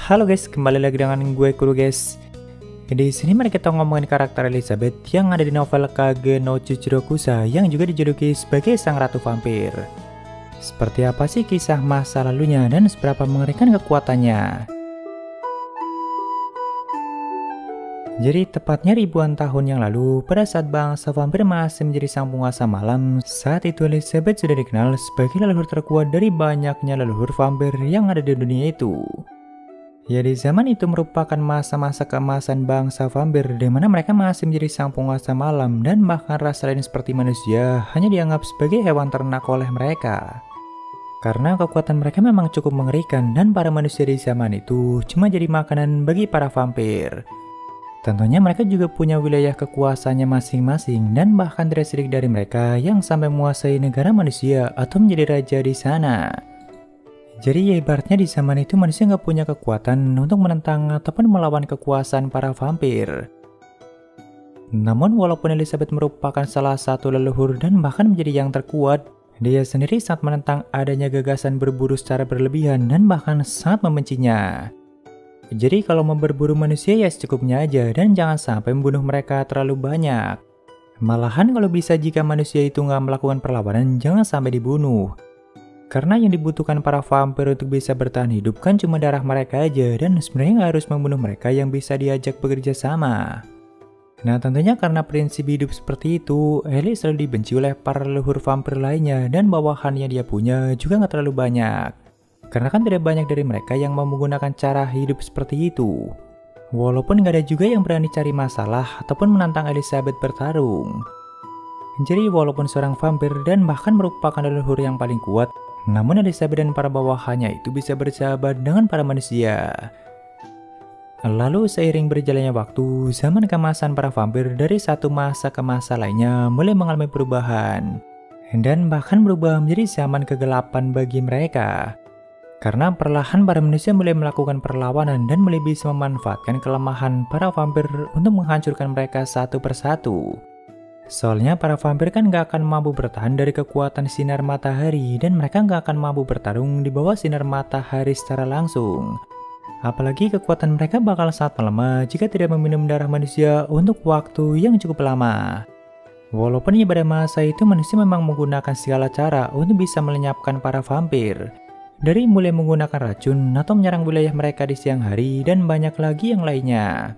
Halo guys, kembali lagi dengan gue Kuru guys. Di sini mari kita ngomongin karakter Elizabeth yang ada di novel Kage no Chuchirokusa yang juga dijuluki sebagai sang ratu vampir. Seperti apa sih kisah masa lalunya dan seberapa mengerikan kekuatannya? Jadi tepatnya ribuan tahun yang lalu, pada saat bangsa vampir masih menjadi sang penguasa malam, saat itu Elizabeth sudah dikenal sebagai leluhur terkuat dari banyaknya leluhur vampir yang ada di dunia itu. Ya, di zaman itu merupakan masa-masa keemasan bangsa vampir di mana mereka masih menjadi sang penguasa malam dan bahkan rasa lain seperti manusia hanya dianggap sebagai hewan ternak oleh mereka. Karena kekuatan mereka memang cukup mengerikan dan para manusia di zaman itu cuma jadi makanan bagi para vampir. Tentunya mereka juga punya wilayah kekuasaannya masing-masing dan bahkan tidak sedikit dari mereka yang sampai menguasai negara manusia atau menjadi raja di sana. Jadi ya ibaratnya di zaman itu manusia nggak punya kekuatan untuk menentang ataupun melawan kekuasaan para vampir. Namun walaupun Elizabeth merupakan salah satu leluhur dan bahkan menjadi yang terkuat, dia sendiri sangat menentang adanya gagasan berburu secara berlebihan dan bahkan sangat membencinya. Jadi kalau mau berburu manusia ya secukupnya aja dan jangan sampai membunuh mereka terlalu banyak. Malahan kalau bisa jika manusia itu nggak melakukan perlawanan jangan sampai dibunuh. Karena yang dibutuhkan para vampir untuk bisa bertahan hidup kan cuma darah mereka aja dan sebenarnya nggak harus membunuh mereka yang bisa diajak bekerja sama. Nah tentunya karena prinsip hidup seperti itu, Ellie selalu dibenci oleh para leluhur vampir lainnya dan bawahan yang dia punya juga nggak terlalu banyak. Karena kan tidak banyak dari mereka yang mau menggunakan cara hidup seperti itu. Walaupun nggak ada juga yang berani cari masalah ataupun menantang Elizabeth bertarung. Jadi walaupun seorang vampir dan bahkan merupakan leluhur yang paling kuat, namun Elizabeth dan para bawahannya itu bisa bersahabat dengan para manusia. Lalu seiring berjalannya waktu, zaman keemasan para vampir dari satu masa ke masa lainnya mulai mengalami perubahan. Dan bahkan berubah menjadi zaman kegelapan bagi mereka. Karena perlahan para manusia mulai melakukan perlawanan dan mulai bisa memanfaatkan kelemahan para vampir untuk menghancurkan mereka satu persatu. Soalnya para vampir kan gak akan mampu bertahan dari kekuatan sinar matahari dan mereka gak akan mampu bertarung di bawah sinar matahari secara langsung. Apalagi kekuatan mereka bakal sangat melemah jika tidak meminum darah manusia untuk waktu yang cukup lama. Walaupun ya pada masa itu manusia memang menggunakan segala cara untuk bisa melenyapkan para vampir. Dari mulai menggunakan racun atau menyerang wilayah mereka di siang hari dan banyak lagi yang lainnya.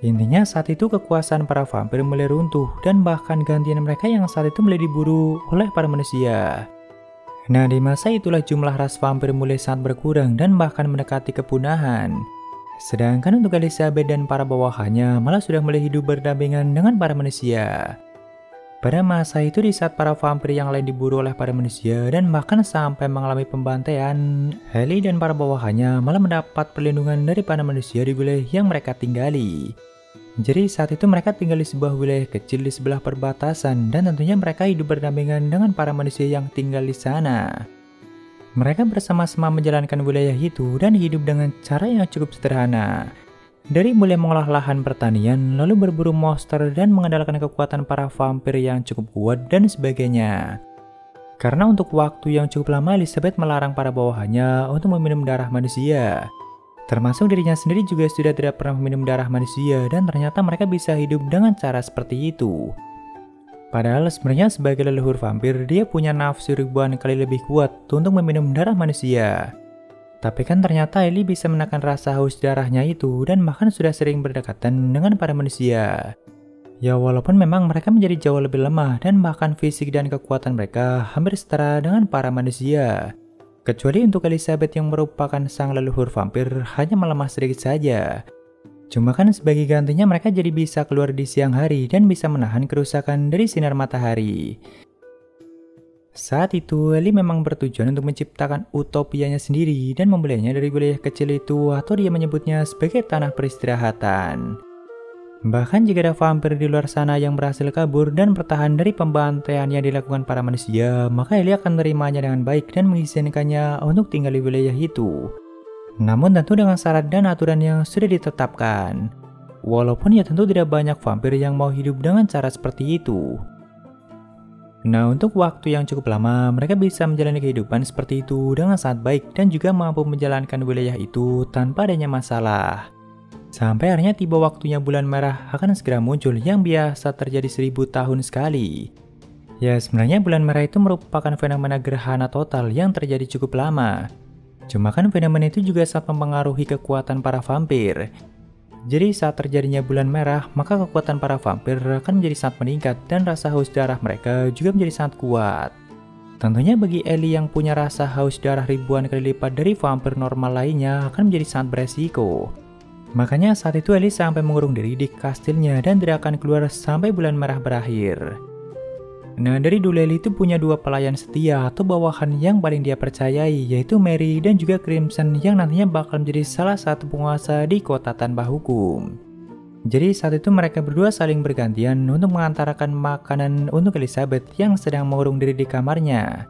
Intinya saat itu kekuasaan para vampir mulai runtuh dan bahkan gantian mereka yang saat itu mulai diburu oleh para manusia. Nah di masa itulah jumlah ras vampir mulai sangat berkurang dan bahkan mendekati kepunahan. Sedangkan untuk Elizabeth dan para bawahannya malah sudah mulai hidup berdampingan dengan para manusia. Pada masa itu di saat para vampir yang lain diburu oleh para manusia dan bahkan sampai mengalami pembantaian, Ellie dan para bawahannya malah mendapat perlindungan dari para manusia di wilayah yang mereka tinggali. Jadi saat itu mereka tinggal di sebuah wilayah kecil di sebelah perbatasan dan tentunya mereka hidup berdampingan dengan para manusia yang tinggal di sana. Mereka bersama-sama menjalankan wilayah itu dan hidup dengan cara yang cukup sederhana. Dari mulai mengolah lahan pertanian, lalu berburu monster dan mengandalkan kekuatan para vampir yang cukup kuat dan sebagainya. Karena untuk waktu yang cukup lama Elizabeth melarang para bawahannya untuk meminum darah manusia. Termasuk dirinya sendiri juga sudah tidak pernah meminum darah manusia dan ternyata mereka bisa hidup dengan cara seperti itu. Padahal sebenarnya sebagai leluhur vampir dia punya nafsu ribuan kali lebih kuat untuk meminum darah manusia. Tapi kan ternyata Ellie bisa menekan rasa haus darahnya itu dan bahkan sudah sering berdekatan dengan para manusia. Ya walaupun memang mereka menjadi jauh lebih lemah dan bahkan fisik dan kekuatan mereka hampir setara dengan para manusia. Kecuali untuk Elizabeth yang merupakan sang leluhur vampir hanya melemah sedikit saja. Cuma kan sebagai gantinya mereka jadi bisa keluar di siang hari dan bisa menahan kerusakan dari sinar matahari. Saat itu Ellie memang bertujuan untuk menciptakan utopianya sendiri dan membelinya dari wilayah kecil itu atau dia menyebutnya sebagai tanah peristirahatan. Bahkan jika ada vampir di luar sana yang berhasil kabur dan bertahan dari pembantaian yang dilakukan para manusia, maka Ellie akan menerimanya dengan baik dan mengizinkannya untuk tinggal di wilayah itu. Namun tentu dengan syarat dan aturan yang sudah ditetapkan. Walaupun ya tentu tidak banyak vampir yang mau hidup dengan cara seperti itu. Nah, untuk waktu yang cukup lama, mereka bisa menjalani kehidupan seperti itu dengan sangat baik dan juga mampu menjalankan wilayah itu tanpa adanya masalah. Sampai akhirnya tiba waktunya bulan merah akan segera muncul yang biasa terjadi 1000 tahun sekali. Ya, sebenarnya bulan merah itu merupakan fenomena gerhana total yang terjadi cukup lama. Cuma kan fenomena itu juga sangat mempengaruhi kekuatan para vampir. Jadi saat terjadinya bulan merah, maka kekuatan para vampir akan menjadi sangat meningkat dan rasa haus darah mereka juga menjadi sangat kuat. Tentunya bagi Ellie yang punya rasa haus darah ribuan kali lipat dari vampir normal lainnya akan menjadi sangat beresiko. Makanya saat itu Ellie sampai mengurung diri di kastilnya dan tidak akan keluar sampai bulan merah berakhir. Nah, dari dulu Ellie itu punya dua pelayan setia atau bawahan yang paling dia percayai, yaitu Mary dan juga Crimson yang nantinya bakal menjadi salah satu penguasa di kota tanpa hukum. Jadi saat itu mereka berdua saling bergantian untuk mengantarkan makanan untuk Elizabeth yang sedang mengurung diri di kamarnya.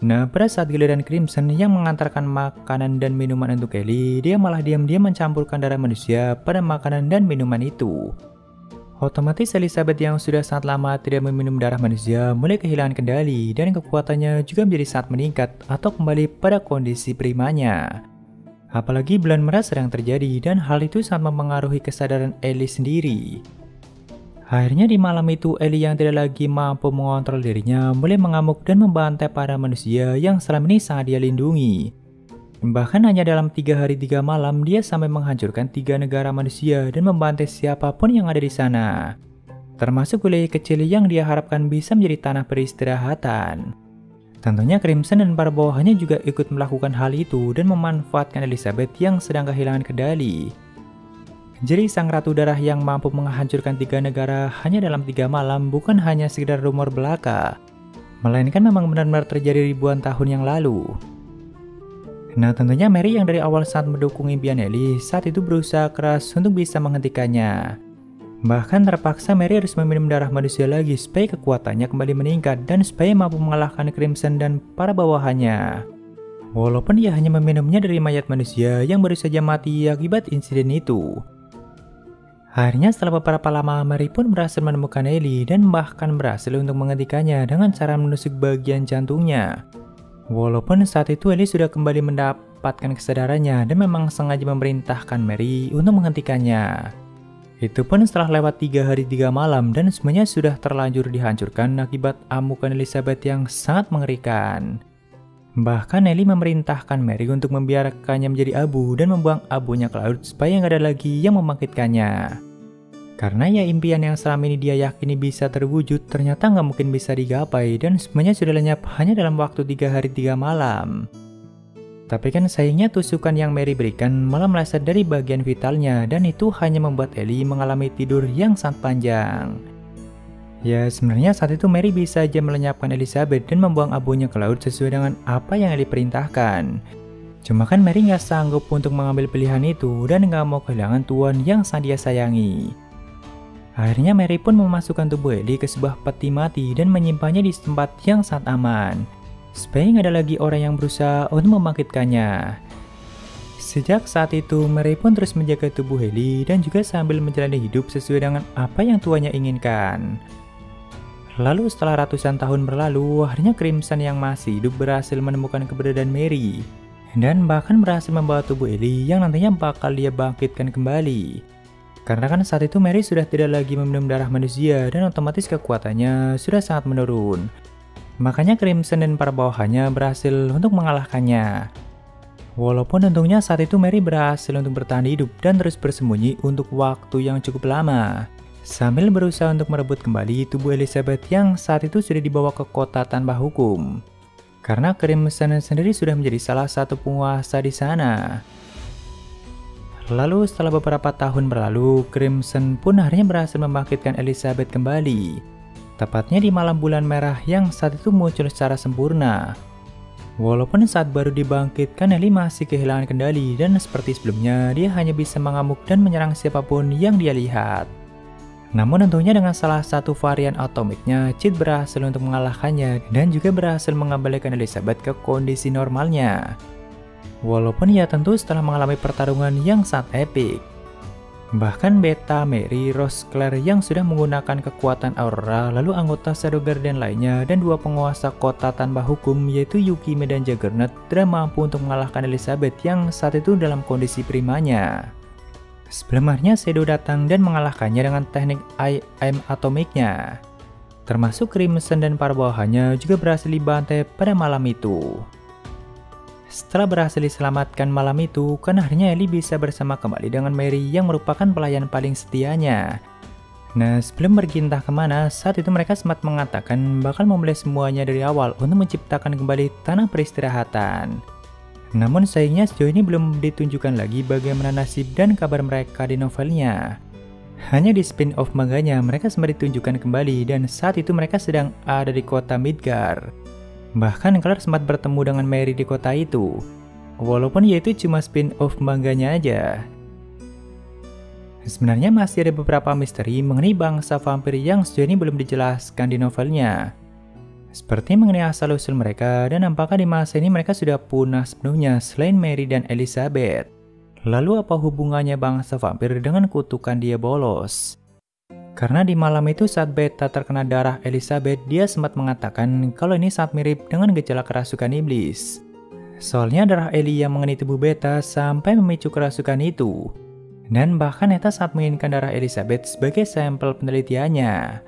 Nah, pada saat giliran Crimson yang mengantarkan makanan dan minuman untuk Ellie, dia malah diam-diam mencampurkan darah manusia pada makanan dan minuman itu. Otomatis Elizabeth yang sudah sangat lama tidak meminum darah manusia mulai kehilangan kendali dan kekuatannya juga menjadi sangat meningkat atau kembali pada kondisi primanya. Apalagi bulan merah sedang terjadi dan hal itu sangat mempengaruhi kesadaran Ellie sendiri. Akhirnya di malam itu Ellie yang tidak lagi mampu mengontrol dirinya mulai mengamuk dan membantai para manusia yang selama ini sangat dia lindungi. Bahkan hanya dalam 3 hari 3 malam dia sampai menghancurkan 3 negara manusia dan membantai siapapun yang ada di sana. Termasuk wilayah kecil yang dia harapkan bisa menjadi tanah peristirahatan. Tentunya Crimson dan para bawahannya juga ikut melakukan hal itu dan memanfaatkan Elizabeth yang sedang kehilangan kendali. Jadi sang ratu darah yang mampu menghancurkan 3 negara hanya dalam 3 malam bukan hanya sekedar rumor belaka, melainkan memang benar-benar terjadi ribuan tahun yang lalu. Nah, tentunya Mary yang dari awal saat mendukung impian Ellie saat itu berusaha keras untuk bisa menghentikannya. Bahkan terpaksa Mary harus meminum darah manusia lagi supaya kekuatannya kembali meningkat dan supaya mampu mengalahkan Crimson dan para bawahannya. Walaupun dia hanya meminumnya dari mayat manusia yang baru saja mati akibat insiden itu. Akhirnya setelah beberapa lama Mary pun berhasil menemukan Ellie dan bahkan berhasil untuk menghentikannya dengan cara menusuk bagian jantungnya. Walaupun saat itu Ellie sudah kembali mendapatkan kesadarannya dan memang sengaja memerintahkan Mary untuk menghentikannya. Itu pun setelah lewat 3 hari 3 malam dan semuanya sudah terlanjur dihancurkan akibat amukan Elizabeth yang sangat mengerikan. Bahkan Ellie memerintahkan Mary untuk membiarkannya menjadi abu dan membuang abunya ke laut supaya nggak ada lagi yang membangkitkannya. Karena ya impian yang selama ini dia yakini bisa terwujud ternyata nggak mungkin bisa digapai dan semuanya sudah lenyap hanya dalam waktu 3 hari 3 malam. Tapi kan sayangnya tusukan yang Mary berikan malah meleset dari bagian vitalnya dan itu hanya membuat Ellie mengalami tidur yang sangat panjang. Ya sebenarnya saat itu Mary bisa aja melenyapkan Elizabeth dan membuang abunya ke laut sesuai dengan apa yang Ellie perintahkan. Cuma kan Mary nggak sanggup untuk mengambil pilihan itu dan nggak mau kehilangan tuan yang sangat dia sayangi. Akhirnya Mary pun memasukkan tubuh Ellie ke sebuah peti mati dan menyimpannya di tempat yang sangat aman, supaya nggak ada lagi orang yang berusaha untuk membangkitkannya. Sejak saat itu, Mary pun terus menjaga tubuh Ellie dan juga sambil menjalani hidup sesuai dengan apa yang tuannya inginkan. Lalu setelah ratusan tahun berlalu, akhirnya Crimson yang masih hidup berhasil menemukan keberadaan Mary, dan bahkan berhasil membawa tubuh Ellie yang nantinya bakal dia bangkitkan kembali. Karena kan saat itu Mary sudah tidak lagi meminum darah manusia dan otomatis kekuatannya sudah sangat menurun. Makanya Crimson dan para bawahannya berhasil untuk mengalahkannya. Walaupun untungnya saat itu Mary berhasil untuk bertahan hidup dan terus bersembunyi untuk waktu yang cukup lama, sambil berusaha untuk merebut kembali tubuh Elizabeth yang saat itu sudah dibawa ke kota tanpa hukum. Karena Crimson sendiri sudah menjadi salah satu penguasa di sana. Lalu setelah beberapa tahun berlalu, Crimson pun akhirnya berhasil membangkitkan Elizabeth kembali. Tepatnya di malam bulan merah yang saat itu muncul secara sempurna. Walaupun saat baru dibangkitkan Ellie masih kehilangan kendali dan seperti sebelumnya dia hanya bisa mengamuk dan menyerang siapapun yang dia lihat. Namun tentunya dengan salah satu varian atomiknya, Chit berhasil untuk mengalahkannya dan juga berhasil mengembalikan Elizabeth ke kondisi normalnya. Walaupun ya tentu setelah mengalami pertarungan yang sangat epik. Bahkan Beta, Mary, Rose, Claire yang sudah menggunakan kekuatan Aurora, lalu anggota Shadow Guardian lainnya, dan dua penguasa kota tanpa hukum yaitu Yukime dan Juggernaut tidak mampu untuk mengalahkan Elizabeth yang saat itu dalam kondisi primanya. Sebelum akhirnya Shadow datang dan mengalahkannya dengan teknik I.M. Atomiknya. Termasuk Crimson dan para bawahannya juga berhasil dibantai pada malam itu. Setelah berhasil diselamatkan malam itu, kan akhirnya Ellie bisa bersama kembali dengan Mary yang merupakan pelayan paling setianya. Nah, sebelum pergi entah kemana, saat itu mereka sempat mengatakan bakal memulai semuanya dari awal untuk menciptakan kembali tanah peristirahatan. Namun sayangnya sejauh ini belum ditunjukkan lagi bagaimana nasib dan kabar mereka di novelnya. Hanya di spin-off manganya mereka sempat ditunjukkan kembali dan saat itu mereka sedang ada di kota Midgar. Bahkan Claire sempat bertemu dengan Mary di kota itu, walaupun yaitu cuma spin-off manganya aja. Sebenarnya masih ada beberapa misteri mengenai bangsa vampir yang sejauh ini belum dijelaskan di novelnya. Seperti mengenai asal-usul mereka dan apakah di masa ini mereka sudah punah sepenuhnya selain Mary dan Elizabeth. Lalu apa hubungannya bangsa vampir dengan kutukan Diabolos? Karena di malam itu saat Beta terkena darah Elizabeth, dia sempat mengatakan kalau ini sangat mirip dengan gejala kerasukan iblis. Soalnya darah Ellie yang mengenai tubuh Beta sampai memicu kerasukan itu. Dan bahkan Eta saat menginginkan darah Elizabeth sebagai sampel penelitiannya.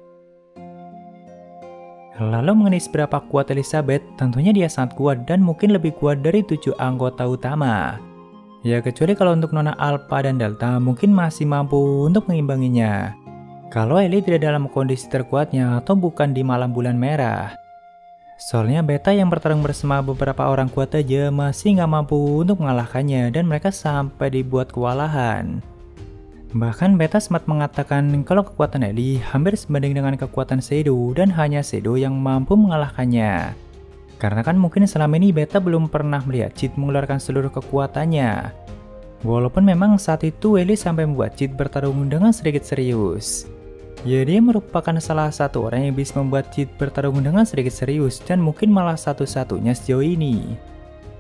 Lalu mengenai seberapa kuat Elizabeth, tentunya dia sangat kuat dan mungkin lebih kuat dari 7 anggota utama. Ya kecuali kalau untuk Nona Alpha dan Delta mungkin masih mampu untuk mengimbanginya. Kalau Ellie tidak dalam kondisi terkuatnya atau bukan di malam bulan merah. Soalnya Beta yang bertarung bersama beberapa orang kuat aja masih nggak mampu untuk mengalahkannya dan mereka sampai dibuat kewalahan. Bahkan Beta sempat mengatakan kalau kekuatan Ellie hampir sebanding dengan kekuatan Shadow dan hanya Shadow yang mampu mengalahkannya. Karena kan mungkin selama ini Beta belum pernah melihat Cid mengeluarkan seluruh kekuatannya. Walaupun memang saat itu Ellie sampai membuat Cid bertarung dengan sedikit serius. Ya dia merupakan salah satu orang yang bisa membuat Cid bertarung dengan sedikit serius dan mungkin malah satu-satunya sejauh ini.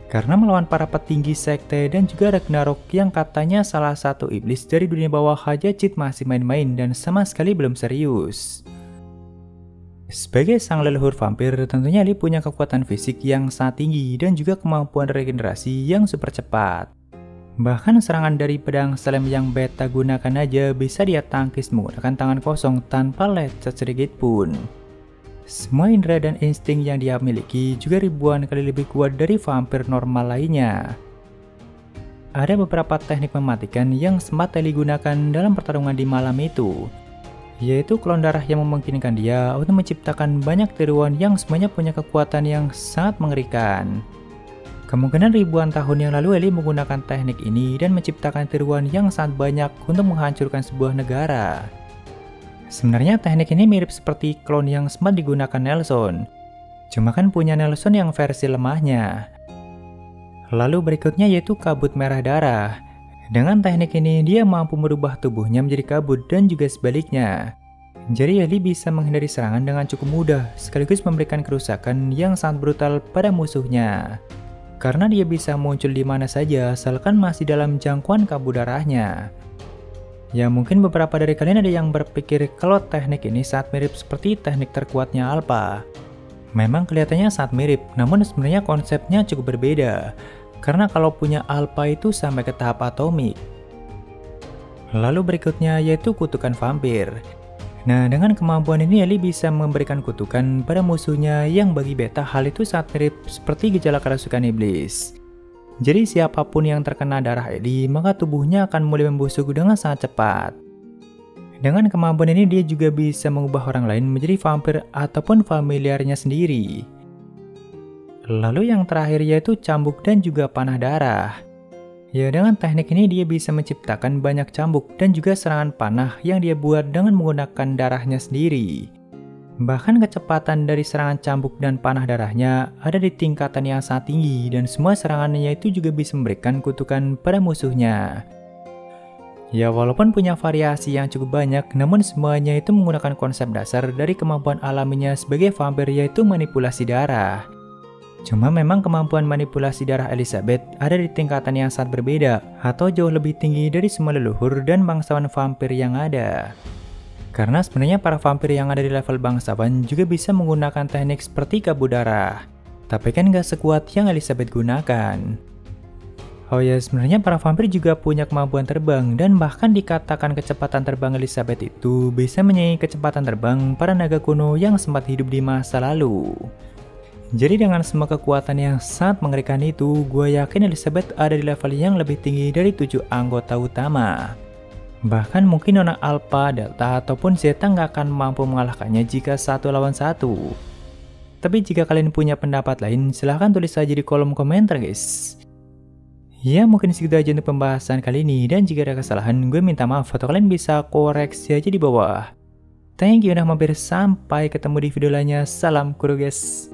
Karena melawan para petinggi sekte dan juga Ragnarok yang katanya salah satu iblis dari dunia bawah aja Cid masih main-main dan sama sekali belum serius. Sebagai sang leluhur vampir, tentunya Ellie punya kekuatan fisik yang sangat tinggi dan juga kemampuan regenerasi yang super cepat. Bahkan serangan dari pedang slime yang Beta gunakan aja bisa dia tangkis menggunakan tangan kosong tanpa lecet sedikit pun. Semua indera dan insting yang dia miliki juga ribuan kali lebih kuat dari vampir normal lainnya. Ada beberapa teknik mematikan yang sempat Ellie gunakan dalam pertarungan di malam itu, yaitu klon darah yang memungkinkan dia untuk menciptakan banyak tiruan yang semuanya punya kekuatan yang sangat mengerikan. Kemungkinan ribuan tahun yang lalu Ellie menggunakan teknik ini dan menciptakan tiruan yang sangat banyak untuk menghancurkan sebuah negara. Sebenarnya teknik ini mirip seperti klon yang sempat digunakan Nelson. Cuma kan punya Nelson yang versi lemahnya. Lalu berikutnya yaitu kabut merah darah. Dengan teknik ini dia mampu merubah tubuhnya menjadi kabut dan juga sebaliknya. Jadi Ellie bisa menghindari serangan dengan cukup mudah sekaligus memberikan kerusakan yang sangat brutal pada musuhnya. Karena dia bisa muncul di mana saja asalkan masih dalam jangkauan kabut darahnya. Ya mungkin beberapa dari kalian ada yang berpikir kalau teknik ini sangat mirip seperti teknik terkuatnya Alpha. Memang kelihatannya sangat mirip, namun sebenarnya konsepnya cukup berbeda. Karena kalau punya Alpha itu sampai ke tahap atomik. Lalu berikutnya yaitu kutukan vampir. Nah, dengan kemampuan ini Ellie bisa memberikan kutukan pada musuhnya yang bagi Beta hal itu sangat mirip seperti gejala kerasukan iblis. Jadi siapapun yang terkena darah Ellie, maka tubuhnya akan mulai membusuk dengan sangat cepat. Dengan kemampuan ini dia juga bisa mengubah orang lain menjadi vampir ataupun familiarnya sendiri. Lalu yang terakhir yaitu cambuk dan juga panah darah. Ya dengan teknik ini dia bisa menciptakan banyak cambuk dan juga serangan panah yang dia buat dengan menggunakan darahnya sendiri. Bahkan kecepatan dari serangan cambuk dan panah darahnya ada di tingkatan yang sangat tinggi dan semua serangannya itu juga bisa memberikan kutukan pada musuhnya. Ya walaupun punya variasi yang cukup banyak, namun semuanya itu menggunakan konsep dasar dari kemampuan alaminya sebagai vampir yaitu manipulasi darah. Cuma memang kemampuan manipulasi darah Elizabeth ada di tingkatan yang sangat berbeda atau jauh lebih tinggi dari semua leluhur dan bangsawan vampir yang ada. Karena sebenarnya para vampir yang ada di level bangsawan juga bisa menggunakan teknik seperti kabut darah. Tapi kan gak sekuat yang Elizabeth gunakan. Oh ya, sebenarnya para vampir juga punya kemampuan terbang dan bahkan dikatakan kecepatan terbang Elizabeth itu bisa menyaingi kecepatan terbang para naga kuno yang sempat hidup di masa lalu. Jadi dengan semua kekuatan yang sangat mengerikan itu, gue yakin Elizabeth ada di level yang lebih tinggi dari 7 anggota utama. Bahkan mungkin Nona Alpha, Delta, ataupun Zeta nggak akan mampu mengalahkannya jika 1 lawan 1. Tapi jika kalian punya pendapat lain, silahkan tulis saja di kolom komentar guys. Ya mungkin segitu aja untuk pembahasan kali ini, dan jika ada kesalahan gue minta maaf atau kalian bisa koreksi aja di bawah. Thank you udah mampir, sampai ketemu di video lainnya, salam kuru guys.